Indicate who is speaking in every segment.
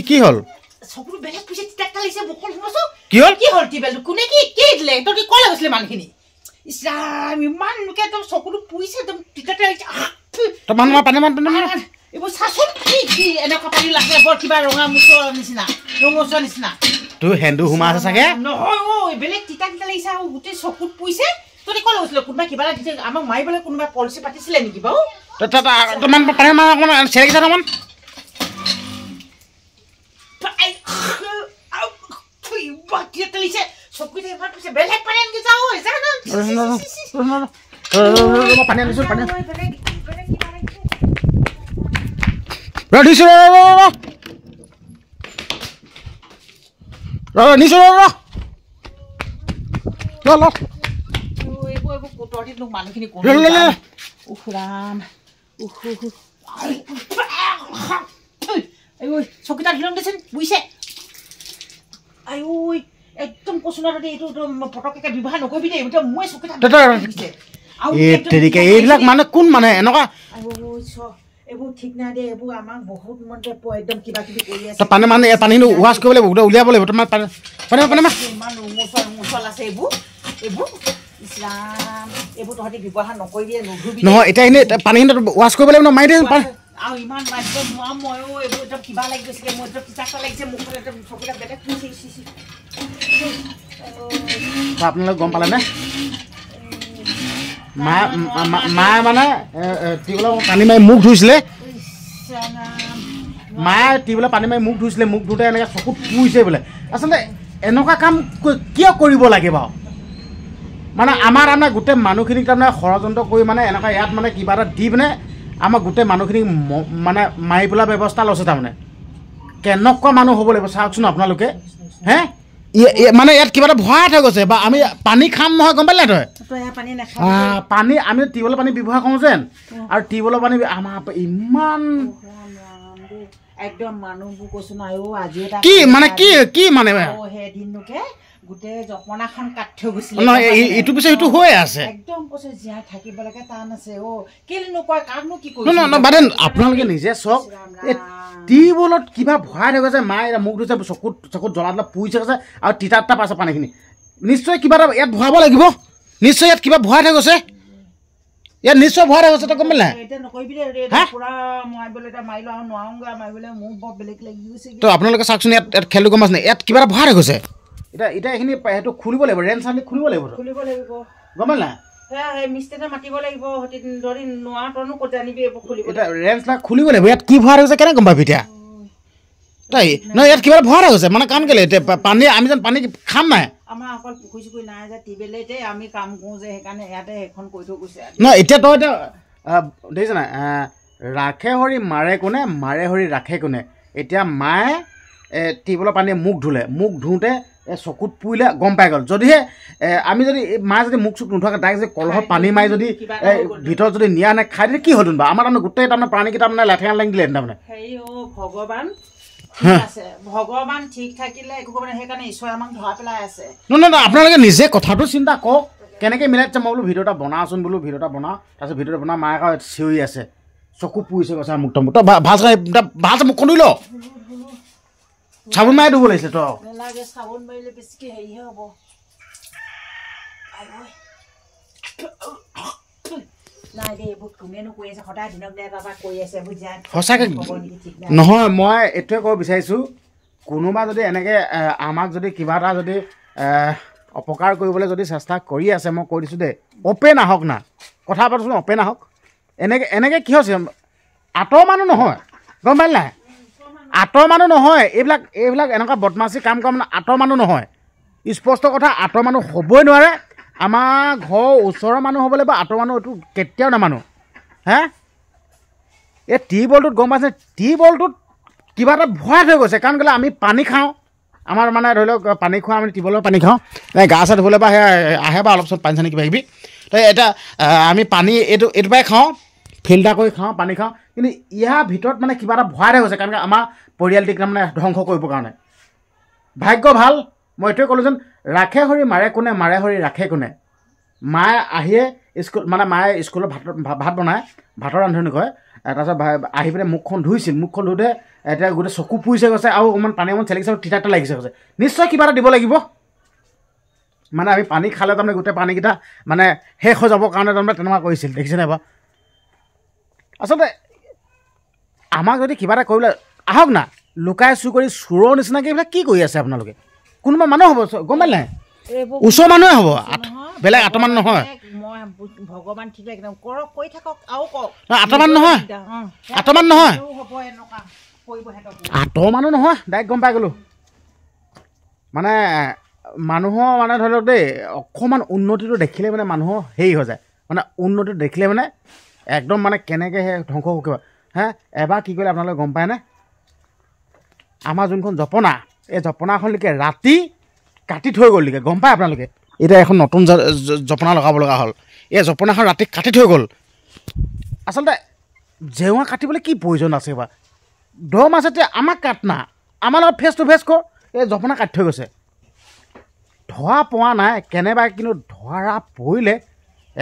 Speaker 1: কি হল
Speaker 2: চকুটো বেলেগ পিছে টিটাকটা লাগিছে বকল শুনছো
Speaker 1: কি হল
Speaker 2: টিবেলটো কোনে কি দিলে তই কলে গৈছিলে মানুহখিনি ইছৰাম ইমান লোকে একদম চকুটো পুইছে একদম টিটাকটা লাগিছে
Speaker 1: তই মানুহ পানী
Speaker 2: এইবোৰ চাচোন কি এনেকুৱা পানী লাগে বৰ কিবা ৰঙা মুচৰ নিচিনা
Speaker 1: তোৰ হেন্দু সোমা আছে চাগে
Speaker 2: নহয় বেলেগ টিটাকটা লাগিছে আৰু গোটেই চকুত পুইছে তই কলে গৈছিলে কোনোবা কিবা লাগিছে আমাক মাৰিবলৈ কোনোবা পলিচি পাতিছিলে নেকি বাৰু
Speaker 1: তই পানী অকণমান চেৰেকিছা তাৰমান পানী আনিছো
Speaker 2: মানুহখিনি চকীদাৰ হিলন দেচোন বুজিছে একদম কচুনাৰ এইটো পটককে ব্যৱহাৰ নকৰিবি দেই মই চকীদাৰ
Speaker 1: এইবিলাক মানে কোন মানে এনেকুৱা
Speaker 2: এইবোৰ ঠিক নাই দে এইবোৰ আমাক বহুত মনতে একদম কিবা কিবি কৰি আছে
Speaker 1: পানী মানে পানীখিনি ৱাছ কৰিব লাগিব উলিয়াব লাগিব তোমাৰ পানী
Speaker 2: ইমান মুচল আছে এইবোৰ ইছৰাম এইবোৰ তহঁতি ব্যৱহাৰ নকৰিবি নুধুবি
Speaker 1: নহয় এতিয়া এনেই পানীখিনি ৱাছ কৰিব লাগিব মাৰি দিয়ে
Speaker 2: আৰু ইমান মাৰিব নোৱাৰো ময়ো এইবোৰ একদম কিবা লাগি গৈছিলে মোৰ একদম টিটাকটা লাগিছে মুখত একদম চকুবিলাক বেলেগ
Speaker 1: আপোনালোক গম পালেনে মায়ে মানে টিউবৱেলৰ পানী মাৰি মুখ ধুইছিলে মায়ে টিউবৱেলৰ পানী মাৰি মুখ ধুইছিলে মুখ ধুওঁতে এনেকৈ চকুত পুৰিছে বোলে আচলতে এনেকুৱা কাম কিয় কৰিব লাগে বাৰু মানে আমাৰ তাৰমানে গোটেই মানুহখিনিক তাৰমানে ষড়যন্ত্ৰ কৰি মানে এনেকুৱা ইয়াত মানে কিবা এটা দি পিনে আমাৰ গোটেই মানুহখিনিক মানে মাৰি পেলোৱা ব্যৱস্থা লৈছে তাৰমানে কেনেকুৱা মানুহ হ'ব লাগিব চাওকচোন আপোনালোকে হে মানে ইয়াত কিবা এটা ভৰাই থৈ গৈছে বা আমি পানী খাম নহয় গম পালে তই পানী আমি টিউবৱেলৰ পানী ব্যৱহাৰ কৰোঁ যেন আৰু টিউবৱেলৰ পানী আমাৰ ইমান
Speaker 2: একদম মানুহবোৰ কৈছো নাই আজি
Speaker 1: কি মানে কি মানে
Speaker 2: সেইদিনকে গোটেই জপনাখন কাট থৈ গৈছিলে
Speaker 1: ইটো পিছে ইটো হৈ আছে
Speaker 2: একদম কৈছে জীয়াই থাকিব লাগে টান আছে কেলে নকয় কাকনো কি কৰিছে
Speaker 1: বাদে আপোনালোকে নিজে চাওক টিউবৱেলত কিবা ভৰাই থৈ গৈছে মায়ে মুখ ধুইছে চকুত জ্বলা জ্বলা পুৰিছে গৈছে আৰু তিতা পাইছে পানীখিনি নিশ্চয় কিবা এটা ইয়াত ভৰাব লাগিব নিশ্চয় ইয়াত কিবা ভৰাই থৈ গৈছে ইয়াত নিশ্চয় ভৰাই থৈ গৈছে তই গম পালি নাই তো আপোনালোকে চাওকচোন ইয়াত খেলটো গম পাইছে ইয়াত কিবা এটা ভৰাই থৈ গৈছে এতিয়া এইখিনি সেইটো খুলিব লাগিব ৰেঞ্চ আনি খুলিব লাগিব গম পালি নাই খুলিব লাগিব ইয়াত কি ভৰাই গৈছে কেনে গম পাবি এতিয়া তাই নহয় ইয়াত কিবা ভৰাই গৈছে মানে কাৰণ কেলে এতিয়া পানী আমি যেন পানী খাম নাই
Speaker 2: আমাৰ অকল পুখুৰী চুখুৰী নাই যে টিবেলেতে আমি কাম কৰোঁ যে সেইকাৰণে ইয়াতে সেইখন কৰি থৈ গৈছে
Speaker 1: নহয় এতিয়া তই এতিয়া দেখিছ নাই ৰাখে হৰি মাৰে হৰি ৰাখে কোনে এতিয়া মায়ে টিউবৱেলৰ পানীয়ে মুখ ধুলে মুখ ধুওঁতে চকুত পুৰিলে গম পাই গ'ল যদিহে আমি যদি মায়ে যদি মুখ চুখ নোধোৱাকৈ ডাইৰেক্ট যদি কলহত পানী মাৰি যদি ভিতৰত যদি নিয়া নাই খাই দিলে কি হ'ল বা আমাৰ তাৰমানে গোটেই তাৰমানে প্ৰাণীকেইটা মানে লেঠেঙা লাগি দিলে তাৰমানে
Speaker 2: ভগৱান ঠিক থাকিলে একো ক'ব নাই সেইকাৰণে ঈশ্বৰে আমাক ধৰা পেলাই আছে
Speaker 1: নহয় আপোনালোকে নিজে কথাটো চিন্তা কৰক কেনেকৈ মিলাই দিছে মই বোলো ভিডিঅ' এটা বনাওচোন বোলো ভিডিঅ' এটা বনাওঁ তাৰপিছত ভিডিঅ'টো বনাওঁ মায়ে আকৌ চিঞৰি আছে চকু পুৰিছে কৈছে মুখটো তই ভাল মুখখন ধুই ল চাবোন মাৰি ধুব লাগিছে তই
Speaker 2: চাবোন মাৰিলে বেছিকৈ হেৰিহে হ'ব
Speaker 1: সঁচাকৈ নহয় মই এইটোৱে ক'ব বিচাৰিছোঁ কোনোবা যদি এনেকৈ আমাক যদি কিবা এটা যদি অপকাৰ কৰিবলৈ যদি চেষ্টা কৰি আছে মই কৈ দিছোঁ দেই অ'পেন আহক না কথা পাতোচোন অ'পেন আহক এনেকৈ কি হৈছে আঁতৰ মানুহ নহয় গম পালি নাই আঁতৰ মানুহ নহয় এইবিলাক এনেকুৱা বদমাচি কাম কৰা মানে আঁতৰ মানুহ নহয় স্পষ্ট কথা আঁতৰ মানুহ হ'বই নোৱাৰে আমাৰ ঘৰৰ ওচৰৰ মানুহ হ'ব লাগিব আঁতৰ মানুহ এইটো কেতিয়াও নামানো হে এই টিউবৱেলটোত গম পাইছে টিউবৱেলটোত কিবা এটা ভৰাই থৈ গৈছে কাৰণ কেলৈ আমি পানী খাওঁ আমাৰ মানে ধৰি লওক পানী খোৱা আমি টিউবৱেলৰ পানী খাওঁ গা চা ধুবলৈ বা আহে বা অলপ চলপ পানী চানী কিবা কিবি তো এতিয়া আমি পানী এইটো পৰাই খাওঁ ফিল্টাৰ কৰি খাওঁ পানী খাওঁ কিন্তু ইয়াৰ ভিতৰত মানে কিবা এটা ভৰাই থৈ গৈছে কাৰণ আমাৰ পৰিয়ালটিক মানে ধ্বংস কৰিবৰ কাৰণে ভাগ্য ভাল মই এইটোৱে ক'লোঁ যেন ৰাখে হৰি মাৰে হৰি ৰাখে কোনে মায়ে আহিয়ে মায়ে স্কুলত ভাত বনায় ভাতৰ ৰান্ধনি কয় তাৰপিছত আহি পেলাই মুখখন ধুইছিল মুখখন ধুওঁতে এতিয়া গোটেই চকু পুৰিছে গৈছে আৰু অকণমান পানী অকণমান চেলিছে তিতা এটা লাগিছে গৈছে নিশ্চয় কিবা এটা দিব লাগিব মানে আমি পানী খালে তাৰমানে গোটেই পানীকেইটা মানে শেষ হৈ যাবৰ কাৰণে তাৰমানে তেনেকুৱা কৰিছিল দেখিছেনে বাৰু আচলতে আমাক যদি কিবা এটা কৰিবলৈ আহক না লুকাই চুৰ কৰি চোৰৰ নিচিনাকৈ এইবিলাক কি কৰি আছে আপোনালোকে কোনোবা মানুহ হ'ব গম পালে নাই ওচৰ মানুহে হ'ব বেলেগ আঁতৰমান নহয়
Speaker 2: ভগৱান ঠিক একদম কৰক কৈ থাকক আৰু কওক
Speaker 1: আঁতৰমান নহয় আঁতৰমান নহয় আঁতৰ মানুহ নহয় ডাইৰেক্ট গম পাই গ'লোঁ মানে মানুহৰ মানে ধৰি লওক দেই অকণমান উন্নতিটো দেখিলে মানে মানুহৰ হেৰি হৈ যায় মানে উন্নতিটো দেখিলে মানে একদম মানে কেনেকৈ সেই ধ্বংস কৰিব হে এবাৰ কি কৰিলে আপোনালোকে গম পায়নে আমাৰ যোনখন জপনা এই জপনাখনলৈকে ৰাতি কাটি থৈ গ'ললৈকে গম পায় আপোনালোকে এতিয়া এখন নতুন জপনা লগাব লগা হ'ল এই জপনাখন ৰাতি কাটি থৈ গ'ল আচলতে জেওৰা কাটিবলৈ কি প্ৰয়োজন আছে বা দ মাছ এতিয়া আমাক কাট না আমাৰ লগত ফেচ টু ফেচ কৰ এই জপনা কাটি থৈ গৈছে ধৰা পোৱা নাই কেনেবাকৈ কিন্তু ধৰা পৰিলে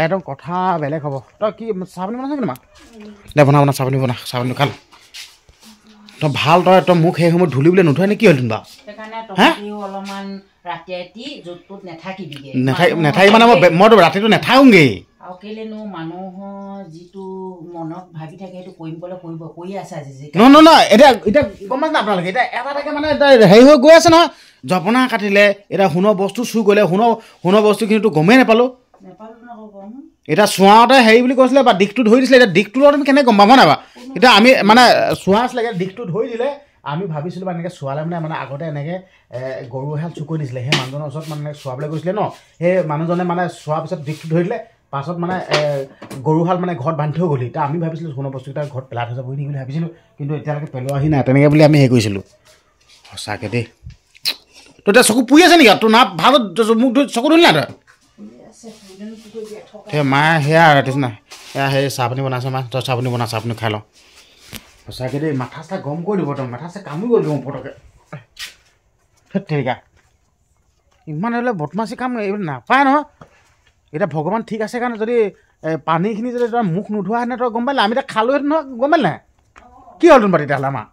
Speaker 1: একদম কথা বেলেগ হ'ব তই কি চাহপানী বনাইছ কি মা দে বনা চাহপানী খাল তই ভাল তই মোক সেই সময়ত ধূলি বোলে নুঠুৱাই নে কি হ'ল তুমি বাৰু
Speaker 2: অলপমান ৰাতি য'ত নাথাকিবি
Speaker 1: নেথাকি মানে মইতো ৰাতিটো নেথাকোঁগৈ
Speaker 2: আৰু কেলেনো মানুহৰ যিটো মনত ভাবি থাকে সেইটো কৰিম ক'লে কৰিব কৰি আছে আজি
Speaker 1: নহয় এতিয়া গম পাইছে না আপোনালোকে এতিয়া এটা এটাকৈ মানে এতিয়া হেৰি হৈ গৈ আছে নহয় জপনা কাটিলে এতিয়া সোণৰ বস্তু চুৰ কৰিলে সোণৰ বস্তুখিনিতো গমেই নাপালোঁ এতিয়া চোৱাওঁতে হেৰি বুলি কৈছিলে বা দিশটো ধৰি দিছিলে এতিয়া দিশটো লগত আমি কেনেকৈ গম পাম নাই বা এতিয়া আমি মানে চোৱা আছিলে দিশটো ধৰি দিলে আমি ভাবিছিলোঁ বা এনেকৈ চোৱালে মানে আগতে এনেকৈ গৰু এহাল চুৰ কৰি দিছিলে সেই মানুহজনৰ ওচৰত মানে চোৱাবলৈ গৈছিলে ন সেই মানুহজনে মানে চোৱাৰ পিছত দিশটো ধৰি দিলে পাছত মানে গৰুহাল মানে ঘৰত বান্ধি থৈ গ'লি এতিয়া আমি ভাবিছিলোঁ সোণৰ বস্তুকেইটা ঘৰত পেলাই থৈ যাব নেকি বুলি ভাবিছিলোঁ কিন্তু এতিয়ালৈকে পেলোৱাহি নাই তেনেকৈ বুলি আমি হেৰি কৰিছিলোঁ সঁচাকৈ দেই তই এতিয়া চকু পুৰি আছে নেকি তোৰ না ভাল মোক চকু ধৰিলি নাই তই সেই মায়ে সেয়া ৰাতিছ নাই সেয়া সেই চাহপানী বনাইছে মা তই চাহপানী বনা চাহপানী খাই লওঁ সঁচাকৈ দেই মাথা চাথা গৰম কৰি দিব তই মাথা চাথা কামুৰি গ'ল দিব পটককৈ ধেত তেৰিকা ইমান এইবিলাক বদমাচি কাম এইবিলাক নাপায় নহয় এতিয়া ভগৱান ঠিক আছে কাৰণে যদি পানীখিনি যদি তই মুখ নোধোৱাহেঁতেনে তই গম পালি আমি এতিয়া খালোঁহেঁতেন নহয় গম পালি নাই কি হ'ল তোন বাৰু তেতিয়াহ'লে আমাৰ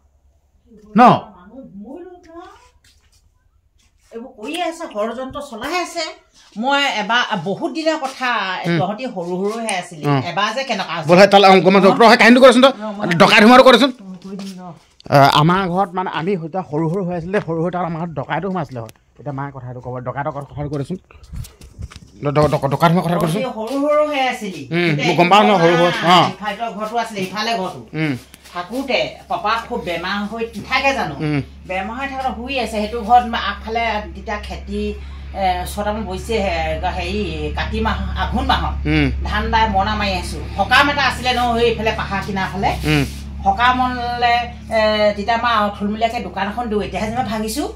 Speaker 1: ন
Speaker 2: এইবোৰ কৰি আছে ষড়যন্ত্ৰ চলাই আছে মই এবাৰ বহুত দিনৰ কথা তহঁতি সৰু সৰুহে আছিলি এবাৰ যে কেনেকুৱা
Speaker 1: কাহিনীটো কৰেচোন তই ডকাইত সোমাটো কৰেচোন আমাৰ ঘৰত মানে আমি সৰু সৰু হৈ আছিলে সৰু তাত আমাৰ ঘৰত ডকাইটো সোমাইছিলে হয় এতিয়া মায়ে কথাটো ক'ব ডকাইতৰ কথাটো কৰেচোন ডকাইত সোমোৱা কথাটো কৰেচোন
Speaker 2: সৰু সৰু হৈ আছিলি
Speaker 1: গম পাওঁ ন সৰু সৰু
Speaker 2: ঘৰটো আছিলে ইফালে ঘৰটো থাকোঁতে পাপা খুব বেমাৰ হৈ থাকে জানো বেমাৰ হৈ থাকোঁতে শুই আছে সেইটো ঘৰত আগফালে তেতিয়া খেতি 6টামান বৈছেহে হেৰি কাতি মাহ আঘোণ মাহত ধান দাই মৰণা মাৰি আছোঁ সকাম এটা আছিলে ন এইফালে পাহাৰ কিনাৰ ফালে সকামলৈ তেতিয়া মই থুলমূলীয়াকৈ দোকান এখন দিওঁ এতিয়াহে যেনিবা ভাঙিছোঁ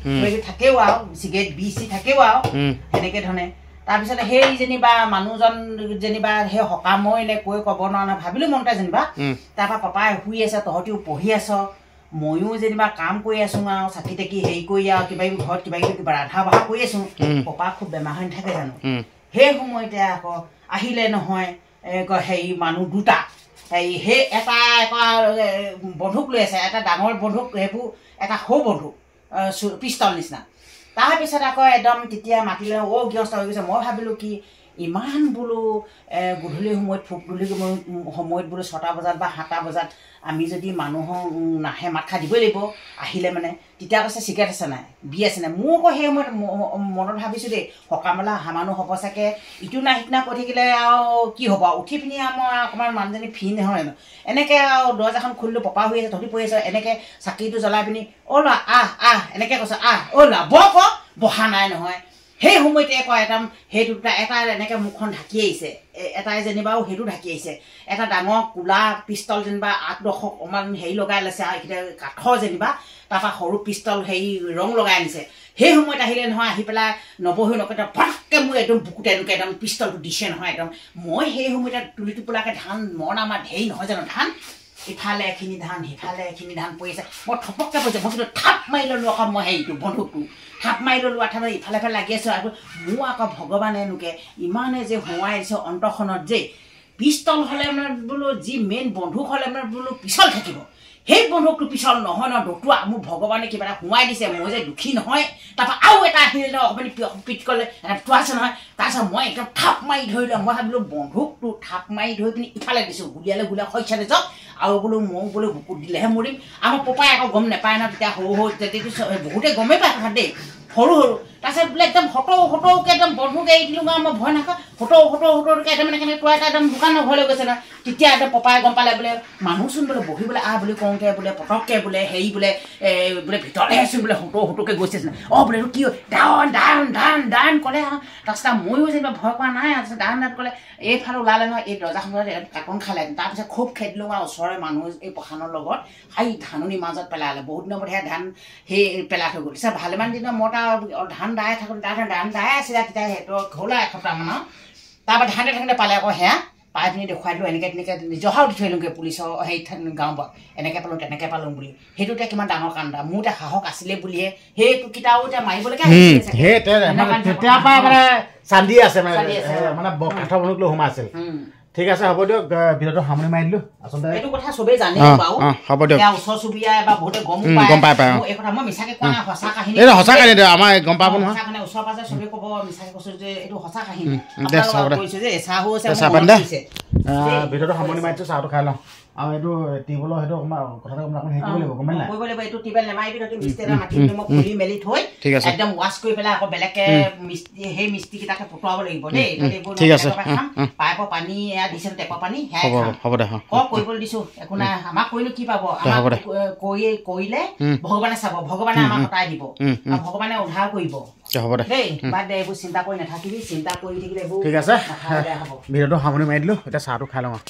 Speaker 2: থাকেও আৰু চিগাৰেট বিচি থাকেও আৰু সেনেকৈ ধৰণে তাৰপিছত সেই যেনিবা মানুহজন যেনিবা সেই সকামই নে কৈ ক'ব নোৱাৰা ভাবিলোঁ মনতে যেনিবা তাৰপৰা পাপাই শুই আছে তহঁতিও পঢ়ি আছ ময়ো যেনিবা কাম কৰি আছোঁ আৰু চাকি তাকি হেৰি কৰি আৰু কিবা কিবি ঘৰত কিবা ৰান্ধা বঢ়া কৰি আছোঁ পাপা খুব বেমাৰ হৈ নাথাকে জানো সেই সময়তে আকৌ আহিলে নহয় হেৰি মানুহ দুটা সেই এটা বন্ধুক লৈ আছে এটা ডাঙৰ বন্ধুক সেইবোৰ এটা সৰু বন্ধুক পিষ্টল নিচিনা তাৰপিছত আকৌ একদম তেতিয়া মাতিলে গৃহস্থ হৈ গৈছে মই ভাবিলোঁ কি ইমান বোলো গধূলি সময়ত গধূলি সময়ত বোলো 6টা বজাত বা 7টা বজাত আমি যদি মানুহক নাহে মাত খাই দিবই লাগিব আহিলে মানে তেতিয়া কৈছে চিগাৰেট আছে নাই বি আছে নাই মোৰ আকৌ সেই সময়ত মনত ভাবিছোঁ দেই সকামলৈ অহা মানুহ হ'ব চাগে ইটো না সিটো না কৈ থাকিলে আৰু কি হ'ব উঠি পিনি মই অকণমান মানুহজনী ফি নহয় জানো এনেকৈ আৰু দৰ্জাখন খুলিলোঁ পপা হৈ আছে তহঁতি পৰি আছে এনেকৈ চাকিটো জ্বলাই পিনি ল'ৰা আহ এনেকৈ কৈছে ল'ৰা বহা নাই নহয় সেই সময়তে আকৌ একদম সেইটো এটা এনেকৈ মুখখন ঢাকি আহিছে এটাই যেনিবাও সেইটো ঢাকি আহিছে এটা ডাঙৰ কোলা পিষ্টল যেনিবা 8-10 অকণমান হেৰি লগাই লৈছে আৰু এইকেইটা কাঠৰ যেনিবা তাৰপৰা সৰু পিষ্টল হেৰি ৰং লগাই আনিছে সেই সময়ত আহিলে নহয় আহি পেলাই নবহি নকয় ফটকৈ মোৰ একদম বুকুতে এনেকৈ একদম পিষ্টলটো দিছে নহয় একদম মই সেই সময়তে তুলি টোপোলাকৈ ধান মৰণা আমাৰ ঢেৰি নহয় জানো ধান ইফালে এখিনি ধান সিফালে এখিনি ধান পৰি আছে মই থপককৈ পৰিছে মই কিন্তু থাপ মাৰি ল'লোঁ আকৌ মই হেৰিটো বন্ধুকটো থাপ মাৰি ল'লোঁ আঠাতে ইফালে লাগি আছোঁ আৰু মোৰ আকৌ ভগৱানে এনেকৈ ইমানে যে হোৱাই দিছে অন্তৰখনত যে পিষ্টল হ'লে মানে বোলো যি মেইন বন্ধুক হ'লে মানে বোলো পিছল থাকিব সেই বন্ধুকটো পিছল নহয় ন দতুৱা মোক ভগৱানে কিবা এটা সোমাই দিছে মই যে দুখী নহয় তাৰপৰা আৰু এটা আহিলে ন অকণমানি পিট ক'লে এটা আছে নহয় তাৰপিছত মই একদম থাপ মাৰি ধৰিলোঁ মই ভাবিলোঁ বন্ধুকটো থাপ মাৰি ধৰি পিনি ইফালে দিছোঁ গুলিয়ালে শইচালে যাওক আৰু বোলো মই বোলো বুকুত দিলেহে মৰিম আমাৰ পপাই আকৌ গম নাপায় ন তেতিয়া সৰু তেতিয়া বহুতে গমেই পায় কথা দেই সৰু তাৰপিছত বোলে একদম হতৌকে একদম বন্ধুক এৰি দিলোঁ মই ভয় নাখাওঁ হতৌকে একদম এনেকৈ তোৱা এটা একদম দোকানৰ ঘৰলৈ গৈছে না তেতিয়া একদম পপাই গম পালে বোলে মানুহচোন বোলে বহিবলৈ বুলি কওঁতে বোলে পটককৈ বোলে হেৰি বোলে বোলে ভিতৰলৈ আছোঁ বোলে হতৌকে গৈছে বোলে এইটো কি দান ক'লে তাৰপিছত ময়ো যেনিবা ভয় কৰা নাই তাৰপিছত দান ক'লে এইফালে ওলালে নহয় এই দৰ্জাখনত কাকন খালে তাৰপিছত খুব খেদিলোঁ আৰু ওচৰৰে মানুহ এই পখানৰ লগত সেই ধাননিৰ মাজত পেলালে বহুত দিনৰ মূৰত সেয়া ধান সেই পেলাই থৈ গ'ল পিছত ভালেমান দিনৰ মূৰত ধান দাই থাকোঁ ধান দাই আছিলে তেতিয়া সেইটো ঘৰলৈ এসপ্তাহমান আৰু তাৰপৰা ধানতে পালে আকৌ সেয়া পাই পিনি দেখুৱাই দিলোঁ এনেকৈ নিজহাও দি থৈ আহিলোঁগৈ পুলিচৰ সেই গাঁওবোৰত এনেকৈ পালোঁ তেনেকৈ পালোঁ বুলি সেইটো এতিয়া কিমান ডাঙৰ কাণ্ড মোৰ এতিয়া সাহস আছিলে বুলিহে সেইটো কিতাও এতিয়া মাৰিবলৈকে
Speaker 1: তেতিয়াৰ পৰা মানে চান্দি আছে মানে কাঠৰ বন্ধুক লৈ সোমাই আছিল ঠিক আছে হ'ব দিয়ক ভিডিঅ'টো সামৰি মাৰি দিলোঁ আচলতে
Speaker 2: এইটো কথা চবেই জানে বাৰু
Speaker 1: হ'ব দিয়ক
Speaker 2: ওচৰ চুবুৰীয়া বা বহুতে গম পায় এই কথা মই মিছাকৈ কোৱা নাই সঁচা কাহিনী
Speaker 1: এইটো সঁচা কাহিনী আমাৰ গম পাব নহয়
Speaker 2: ওচৰ পাজৰে চবেই ক'ব মিছাকৈ কৈছোঁ যে এইটো সঁচা কাহিনী কৈছোঁ যে চাহো আছে
Speaker 1: ভিডিঅ'টো সামৰি মাৰিছোঁ চাহটো খাই লওঁ আৰু এইটো টিউবৱেলৰ সেইটো কথাটো অকণমান হেৰি কৰিব লাগিব গম পাই নাই
Speaker 2: কৰিব লাগিব এইটো টিউবৱেল নেমাৰিবি তহঁতি মিস্ত্ৰী এটা মাতি মই খুলি মেলি থৈ একদম ৱাছ কৰি পেলাই আকৌ বেলেগকৈ সেই মিস্ত্ৰীকেইটাকে পটুৱাব লাগিব দেই
Speaker 1: ঠিক আছে
Speaker 2: পাইপৰ পানী এয়া দিছে টেপৰ পানী
Speaker 1: হ'ব দে
Speaker 2: কৰিবলৈ দিছোঁ একো নাই আমাক কৰিনো কি পাব কৰিলে ভগৱানে চাব ভগৱানে আমাক কটাই দিব আৰু ভগৱানে উদ্ধাৰ কৰিব
Speaker 1: হ'ব দে
Speaker 2: দেই বাদ দে এইবোৰ চিন্তা কৰি নাথাকিবি চিন্তা কৰি থাকিলে এইবোৰ
Speaker 1: ঠিক আছে ভিডিঅ'টো সামৰি মাৰি দিলোঁ এতিয়া চাহটো খাই লওঁ